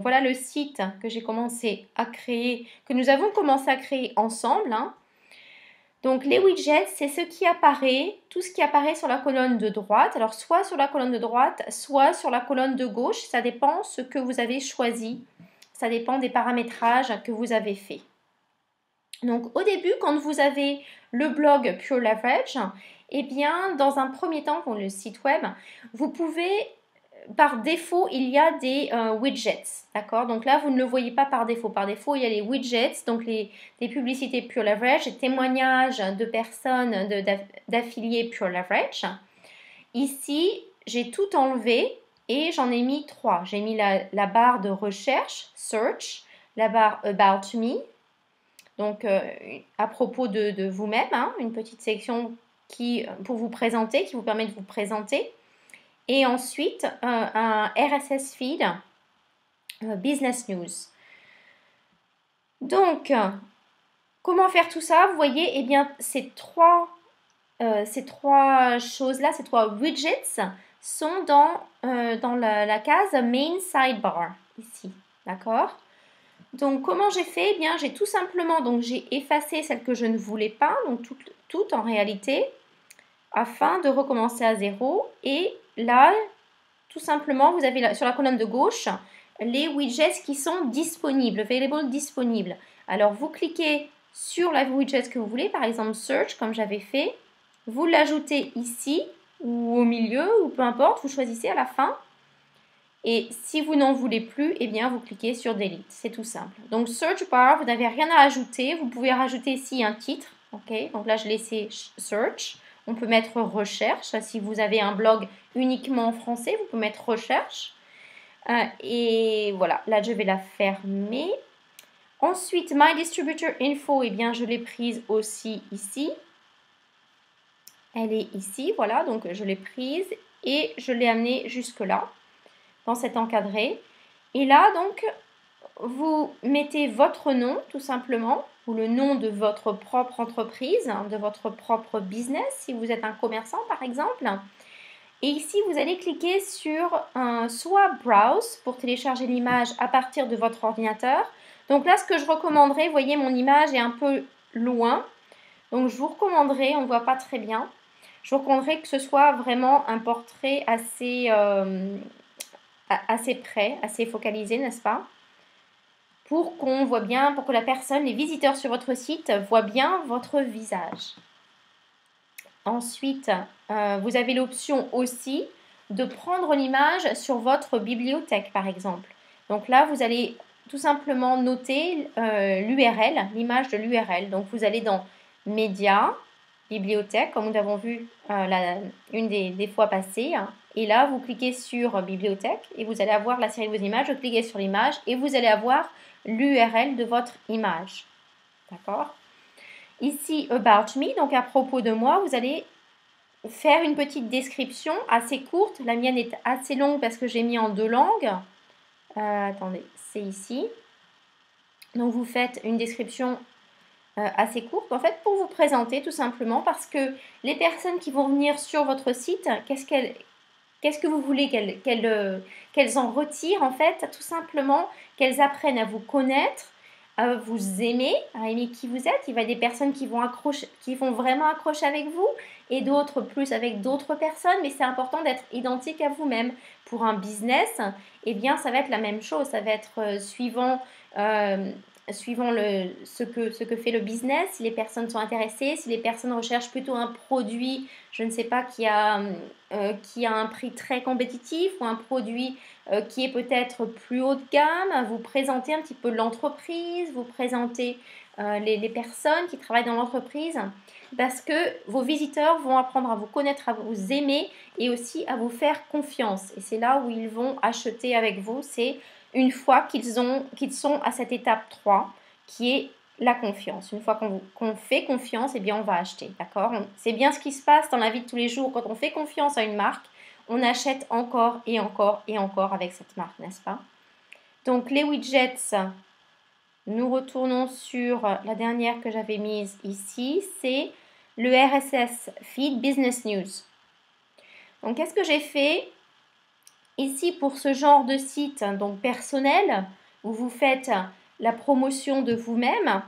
Voilà le site que j'ai commencé à créer, que nous avons commencé à créer ensemble. Donc les widgets, c'est ce qui apparaît, tout ce qui apparaît sur la colonne de droite. Alors soit sur la colonne de droite, soit sur la colonne de gauche. Ça dépend ce que vous avez choisi. Ça dépend des paramétrages que vous avez fait. Donc au début, quand vous avez le blog Pure Leverage, eh bien dans un premier temps, pour le site web, vous pouvez par défaut, il y a des widgets, d'accord? Donc là, vous ne le voyez pas par défaut. Par défaut, il y a les widgets, donc les publicités Pure Leverage, les témoignages de personnes, d'affiliés Pure Leverage. Ici, j'ai tout enlevé et j'en ai mis 3. J'ai mis la barre de recherche, search, la barre About Me, donc à propos de vous-même, une petite section pour vous présenter, qui vous permet de vous présenter. Et ensuite, un RSS feed, Business News. Donc, comment faire tout ça? Vous voyez, eh bien, ces trois choses-là, ces 3 widgets sont dans la case Main Sidebar, ici. D'accord? Donc, comment j'ai fait? Eh bien, j'ai tout simplement, donc j'ai effacé celle que je ne voulais pas, donc tout en réalité, afin de recommencer à 0. Et là, tout simplement, vous avez sur la colonne de gauche les widgets qui sont disponibles, available disponibles. Alors, vous cliquez sur la widget que vous voulez, par exemple Search, comme j'avais fait. Vous l'ajoutez ici, ou au milieu, ou peu importe, vous choisissez à la fin. Et si vous n'en voulez plus, eh bien, vous cliquez sur Delete. C'est tout simple. Donc, Search Bar, vous n'avez rien à ajouter. Vous pouvez rajouter ici un titre. Ok, donc là, je laissais Search. On peut mettre recherche. Si vous avez un blog uniquement en français, vous pouvez mettre recherche. Et voilà, là, je vais la fermer. Ensuite, My Distributor Info, eh bien, je l'ai prise aussi ici. Elle est ici, voilà, donc je l'ai prise et je l'ai amenée jusque-là, dans cet encadré. Et là, donc, vous mettez votre nom, tout simplement, ou le nom de votre propre entreprise, de votre propre business, si vous êtes un commerçant, par exemple. Et ici, vous allez cliquer sur soit Browse pour télécharger l'image à partir de votre ordinateur. Donc là, ce que je recommanderais, vous voyez, mon image est un peu loin. Donc, je vous recommanderais, on ne voit pas très bien, je vous recommanderais que ce soit vraiment un portrait assez près, assez focalisé, n'est-ce pas? Pour qu'on voit bien, pour que la personne, les visiteurs sur votre site voient bien votre visage. Ensuite, vous avez l'option aussi de prendre l'image sur votre bibliothèque, par exemple. Donc là, vous allez tout simplement noter l'URL, l'image de l'URL. Donc vous allez dans Médias, Bibliothèque, comme nous avons vu une des fois passées. Et là, vous cliquez sur Bibliothèque et vous allez avoir la série de vos images. Vous cliquez sur l'image et vous allez avoir l'URL de votre image. D'accord? Ici, About Me, donc à propos de moi, vous allez faire une petite description assez courte. La mienne est assez longue parce que j'ai mis en 2 langues. Attendez, c'est ici. Donc, vous faites une description assez courte, en fait, pour vous présenter tout simplement parce que les personnes qui vont venir sur votre site, qu'est-ce que vous voulez qu'elles en retirent, en fait? Tout simplement qu'elles apprennent à vous connaître, à vous aimer, à aimer qui vous êtes. Il y a des personnes qui vont vraiment accrocher avec vous et d'autres plus avec d'autres personnes, mais c'est important d'être identique à vous-même. Pour un business, eh bien, ça va être la même chose. Ça va être suivant ce que fait le business, si les personnes sont intéressées, si les personnes recherchent plutôt un produit, je ne sais pas, qui a un prix très compétitif ou un produit qui est peut-être plus haut de gamme, vous présentez un petit peu l'entreprise, vous présentez les personnes qui travaillent dans l'entreprise, parce que vos visiteurs vont apprendre à vous connaître, à vous aimer et aussi à vous faire confiance. Et c'est là où ils vont acheter avec vous, c'est une fois qu'ils sont à cette étape 3, qui est la confiance. Une fois qu'on fait confiance, eh bien on va acheter, d'accord? C'est bien ce qui se passe dans la vie de tous les jours. Quand on fait confiance à une marque, on achète encore et encore et encore avec cette marque, n'est-ce pas? Donc les widgets, nous retournons sur la dernière que j'avais mise ici, c'est le RSS Feed Business News. Donc qu'est-ce que j'ai fait? Ici, pour ce genre de site donc personnel, où vous faites la promotion de vous-même,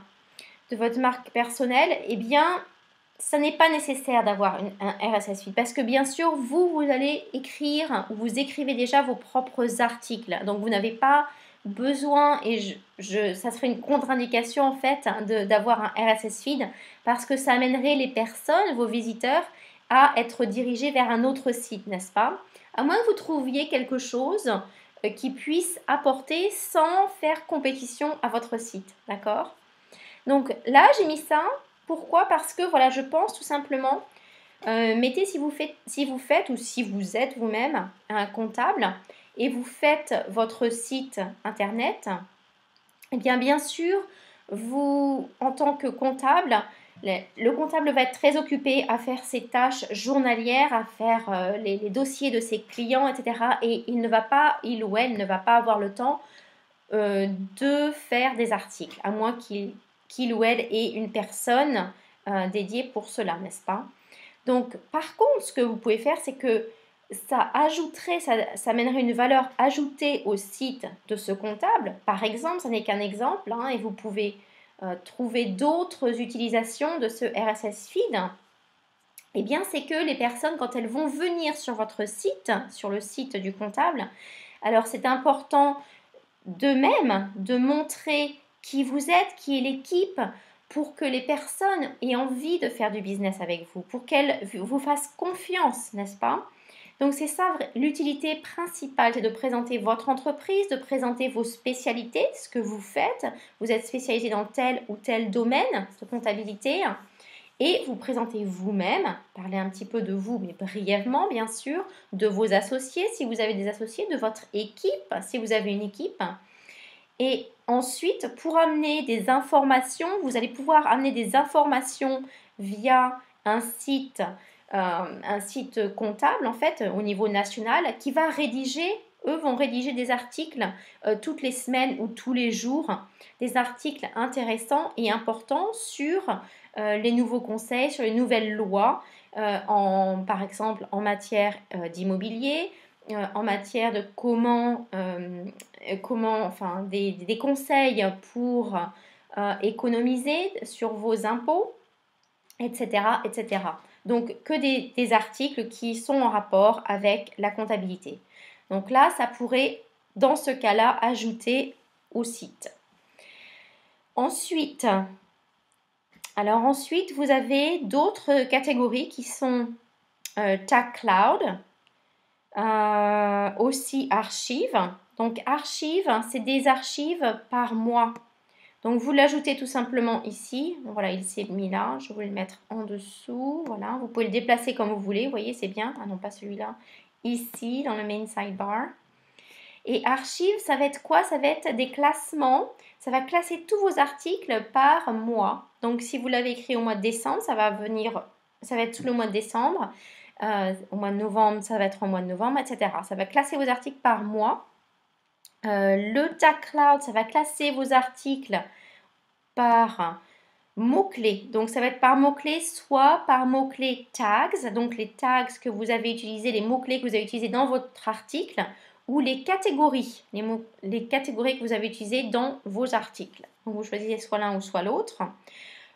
de votre marque personnelle, eh bien, ça n'est pas nécessaire d'avoir un RSS feed parce que bien sûr, vous allez écrire, ou vous écrivez déjà vos propres articles. Donc, vous n'avez pas besoin, et ça serait une contre-indication en fait d'avoir un RSS feed parce que ça amènerait les personnes, vos visiteurs, à être dirigés vers un autre site, n'est-ce pas? À moins que vous trouviez quelque chose qui puisse apporter sans faire compétition à votre site, d'accord? Donc là, j'ai mis ça. Pourquoi? Parce que voilà, je pense tout simplement, mettez si vous faites ou si vous êtes vous-même un comptable et vous faites votre site internet, eh bien sûr, vous, en tant que comptable, le comptable va être très occupé à faire ses tâches journalières, à faire les dossiers de ses clients, etc. Et il ou elle ne va pas avoir le temps de faire des articles, à moins qu'il ou elle ait une personne dédiée pour cela, n'est-ce pas? Donc, par contre, ce que vous pouvez faire, c'est que ça mènerait une valeur ajoutée au site de ce comptable. Par exemple, ce n'est qu'un exemple, hein, et vous pouvez trouver d'autres utilisations de ce RSS feed. Eh bien, c'est que les personnes, quand elles vont venir sur votre site, sur le site du comptable, alors c'est important de même de montrer qui vous êtes, qui est l'équipe, pour que les personnes aient envie de faire du business avec vous, pour qu'elles vous fassent confiance, n'est-ce pas? Donc c'est ça l'utilité principale, c'est de présenter votre entreprise, de présenter vos spécialités, ce que vous faites. Vous êtes spécialisé dans tel ou tel domaine de comptabilité et vous présentez vous-même, parlez un petit peu de vous, mais brièvement bien sûr, de vos associés si vous avez des associés, de votre équipe si vous avez une équipe. Et ensuite, pour amener des informations, vous allez pouvoir amener des informations via un site comptable en fait au niveau national qui va rédiger, eux vont rédiger des articles toutes les semaines ou tous les jours, des articles intéressants et importants sur les nouveaux conseils, sur les nouvelles lois, par exemple en matière d'immobilier, en matière de enfin, des conseils pour économiser sur vos impôts, etc., etc. Donc, que des articles qui sont en rapport avec la comptabilité. Donc là, ça pourrait, dans ce cas-là, ajouter au site. Ensuite, vous avez d'autres catégories qui sont Tag Cloud, aussi archives. Donc archives, c'est des archives par mois. Donc vous l'ajoutez tout simplement ici. Voilà, il s'est mis là. Je vais le mettre en dessous. Voilà, vous pouvez le déplacer comme vous voulez. Vous voyez, c'est bien. Ah non, pas celui-là. Ici, dans le main sidebar. Et archives, ça va être quoi? Ça va être des classements. Ça va classer tous vos articles par mois. Donc si vous l'avez écrit au mois de décembre, ça va être tout le mois de décembre. Au mois de novembre, ça va être au mois de novembre, etc. Ça va classer vos articles par mois. Le Tag Cloud, ça va classer vos articles par mots-clés. Donc, ça va être par mots-clés, soit par mots-clés tags, donc les tags que vous avez utilisés, les mots-clés que vous avez utilisés dans votre article, ou les catégories, les catégories que vous avez utilisées dans vos articles. Donc, vous choisissez soit l'un ou soit l'autre.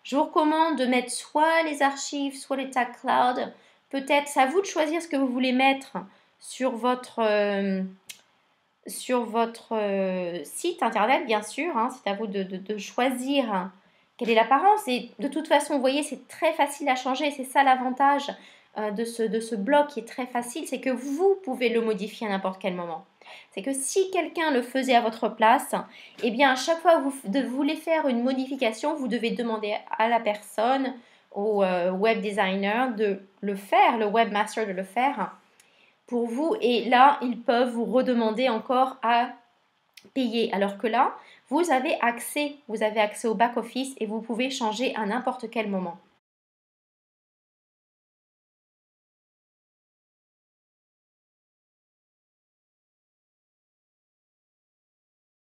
Je vous recommande de mettre soit les archives, soit les Tag Cloud. Peut-être, c'est à vous de choisir ce que vous voulez mettre sur votre site internet, bien sûr. Hein, c'est à vous de choisir quelle est l'apparence. Et de toute façon, vous voyez, c'est très facile à changer. C'est ça l'avantage de ce blog qui est très facile. C'est que vous pouvez le modifier à n'importe quel moment. C'est que si quelqu'un le faisait à votre place, eh bien, à chaque fois que vous voulez faire une modification, vous devez demander à la personne, au web designer de le faire, le webmaster de le faire pour vous. Et là, ils peuvent vous redemander encore à payer. Alors que là, vous avez accès au back-office et vous pouvez changer à n'importe quel moment.